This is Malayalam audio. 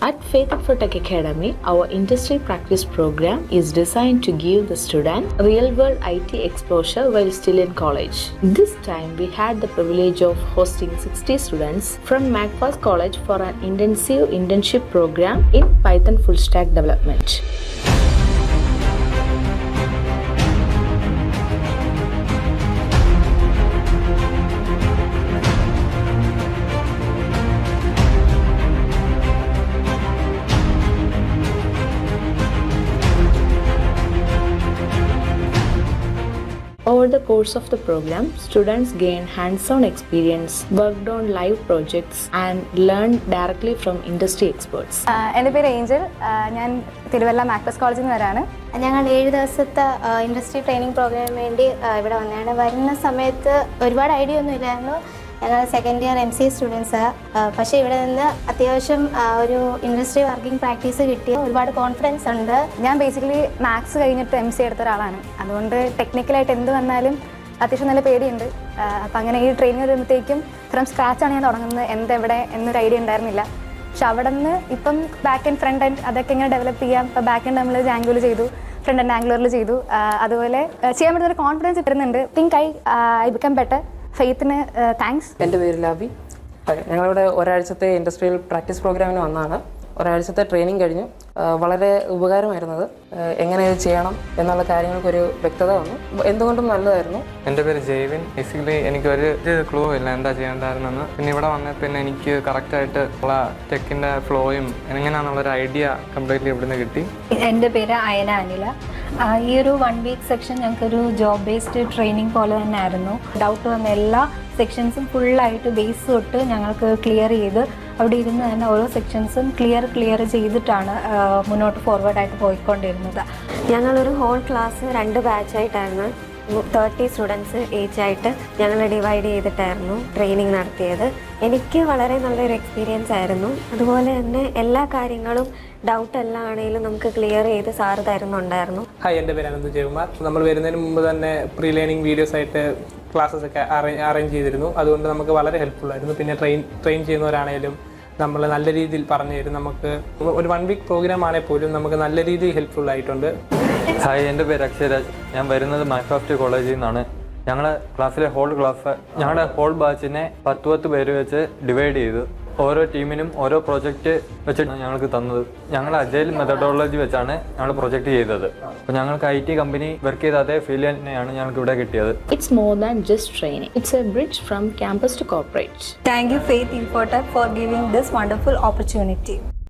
At Faith Infotech Academy, our industry practice program is designed to give the student real-world IT exposure while still in college. This time, we had the privilege of hosting 60 students from McFast College for an intensive internship program in Python full stack development. Over the course of the program, students gained hands-on experience, worked on live projects, and learned directly from industry experts. എൻ്റെ പേര് ഏഞ്ചൽ. ഞാൻ തിരുവല്ല മാക്ഫാസ്റ്റ് കോളേജിൽ നിന്ന് വരാണ്. ഞങ്ങൾ 7 ദിവസത്തെ ഇൻഡസ്ട്രി ട്രെയിനിങ് പ്രോഗ്രാമിന് വേണ്ടി ഇവിടെ വന്നതാണ്. വരുന്ന സമയത്ത് ഒരുപാട് ഐഡിയ ഒന്നും ഇല്ലായിരുന്നു. ഞങ്ങൾ സെക്കൻഡ് ഇയർ MCA സ്റ്റുഡൻസാണ്. പക്ഷേ ഇവിടെ നിന്ന് അത്യാവശ്യം ഒരു ഇൻഡസ്ട്രി വർക്കിംഗ് പ്രാക്ടീസ് കിട്ടിയ ഒരുപാട് കോൺഫിഡൻസ് ഉണ്ട്. ഞാൻ ബേസിക്കലി മാത്സ് കഴിഞ്ഞിട്ട് MCA എടുത്ത ഒരാളാണ്. അതുകൊണ്ട് ടെക്നിക്കലായിട്ട് എന്ത് വന്നാലും അത്യാവശ്യം നല്ല പേടിയുണ്ട്. അപ്പം അങ്ങനെ ഈ ട്രെയിനിങ് വരുമ്പോഴത്തേക്കും ഫ്രം സ്ക്രാച്ചാണ് ഞാൻ തുടങ്ങുന്നത്. എന്തെവിടെ എന്നൊരു ഐഡിയ ഉണ്ടായിരുന്നില്ല. പക്ഷെ അവിടെ നിന്ന് ഇപ്പം ബാക്ക് ആൻഡ് ഫ്രണ്ട് ആൻഡ് അതൊക്കെ എങ്ങനെ ഡെവലപ്പ് ചെയ്യാം. ഇപ്പോൾ ബാക്ക് ആൻഡ് നമ്മൾ ജാങ്കുവിൽ ചെയ്തു, ഫ്രണ്ട് ആൻഡ് ആംഗുലറിൽ ചെയ്തു. അതുപോലെ ചെയ്യാൻ പറ്റുന്നൊരു കോൺഫിഡൻസ് വരുന്നുണ്ട്. Think I become better. ഫെയ്ത്തിന് താങ്ക്സ്. എൻ്റെ പേര് ലാബി. ഞങ്ങളിവിടെ ഒരാഴ്ചത്തെ ഇൻഡസ്ട്രിയൽ പ്രാക്ടീസ് പ്രോഗ്രാമിന് വന്നതാണ്. ഒരാഴ്ചത്തെ ട്രെയിനിങ് കഴിഞ്ഞു. വളരെ ഉപകാരമായിരുന്നത്. എങ്ങനെ ഇത് ചെയ്യണം എന്നുള്ള കാര്യങ്ങൾക്കൊരു വ്യക്തത വന്നു. എന്തുകൊണ്ടും നല്ലതായിരുന്നു. എൻ്റെ പേര് ജെയ്വിൻ. ബേസിക്കലി എനിക്കൊരു ക്ലൂ ഇല്ല എന്താ ചെയ്യേണ്ടായിരുന്നെന്ന്. പിന്നെ ഇവിടെ വന്ന പിന്നെ എനിക്ക് കറക്റ്റായിട്ട് ഉള്ള ടെക്കിൻ്റെ ഫ്ലോയും എങ്ങനെയാണെന്നുള്ളൊരു ഐഡിയ കംപ്ലീറ്റ്ലി ഇവിടുന്ന് കിട്ടി. എൻ്റെ പേര് അയന അനില. ഈ ഒരു 1 വീക്ക് സെക്ഷൻ ഞങ്ങൾക്കൊരു ജോബ് ബേസ്ഡ് ട്രെയിനിങ് പോലെ തന്നെ ആയിരുന്നു. ഡൗട്ട് വന്ന എല്ലാ സെക്ഷൻസും ഫുള്ളായിട്ട് ബേസ് തൊട്ട് ഞങ്ങൾക്ക് ക്ലിയർ ചെയ്ത് അവിടെ ഇരുന്ന് തന്നെ ഓരോ സെക്ഷൻസും ക്ലിയർ ചെയ്തിട്ടാണ് മുന്നോട്ട് ഫോർവേഡായിട്ട് പോയിക്കൊണ്ടിരുന്നത്. ഞങ്ങളൊരു ഹോൾ ക്ലാസ് 2 ബാച്ചായിട്ടായിരുന്നു. 30 സ്റ്റുഡൻസ് ഏജായിട്ട് ഞങ്ങൾ ഡിവൈഡ് ചെയ്തിട്ടായിരുന്നു ട്രെയിനിങ് നടത്തിയത്. എനിക്ക് വളരെ നല്ലൊരു എക്സ്പീരിയൻസ് ആയിരുന്നു. അതുപോലെ തന്നെ എല്ലാ കാര്യങ്ങളും ഡൗട്ട് എല്ലാം ആണെങ്കിലും നമുക്ക് ക്ലിയർ ചെയ്ത് സാറ് തരുന്നുണ്ടായിരുന്നു. ഹായ്, എൻ്റെ പേര് അനന്ത് ജയകുമാർ. നമ്മൾ വരുന്നതിന് മുമ്പ് തന്നെ പ്രീ ലേണിംഗ് വീഡിയോസ് ആയിട്ട് ക്ലാസ്സസ് ഒക്കെ അറേഞ്ച് ചെയ്തിരുന്നു. അതുകൊണ്ട് നമുക്ക് വളരെ ഹെൽപ്ഫുൾ ആയിരുന്നു. പിന്നെ ട്രെയിൻ ചെയ്യുന്നവരാണേലും നമ്മൾ നല്ല രീതിയിൽ പറഞ്ഞു തരും. നമുക്ക് ഒരു 1 വീക്ക് പ്രോഗ്രാം ആണെങ്കിൽ പോലും നമുക്ക് നല്ല രീതിയിൽ ഹെൽപ്ഫുൾ ആയിട്ടുണ്ട്. ഹായ്, എൻ്റെ പേര് അക്ഷയരാജ്. ഞാൻ വരുന്നത് മാക്ഫാസ്റ്റ് കോളേജിൽ നിന്നാണ്. ഞങ്ങളുടെ ക്ലാസ്സിലെ ഞങ്ങളുടെ ഹോൾ ബാച്ചിനെ 10 പേര് വെച്ച് ഡിവൈഡ് ചെയ്തു. ഓരോ ടീമിനും ഓരോ പ്രോജക്റ്റ് വെച്ചിട്ടാണ് ഞങ്ങൾക്ക് തന്നത്. ഞങ്ങൾ അജൈൽ മെത്തഡോളജി വെച്ചാണ് ഞങ്ങൾ പ്രൊജക്റ്റ് ചെയ്തത്. അപ്പോൾ ഞങ്ങൾക്ക് IT കമ്പനി വർക്ക് ചെയ്ത അതേ ഫീൽ തന്നെയാണ് ഞങ്ങൾക്ക് ഇവിടെ കിട്ടിയത്. It's more than just training. It's a bridge from campus to corporate. Thank you Faith Infotech for giving this wonderful opportunity.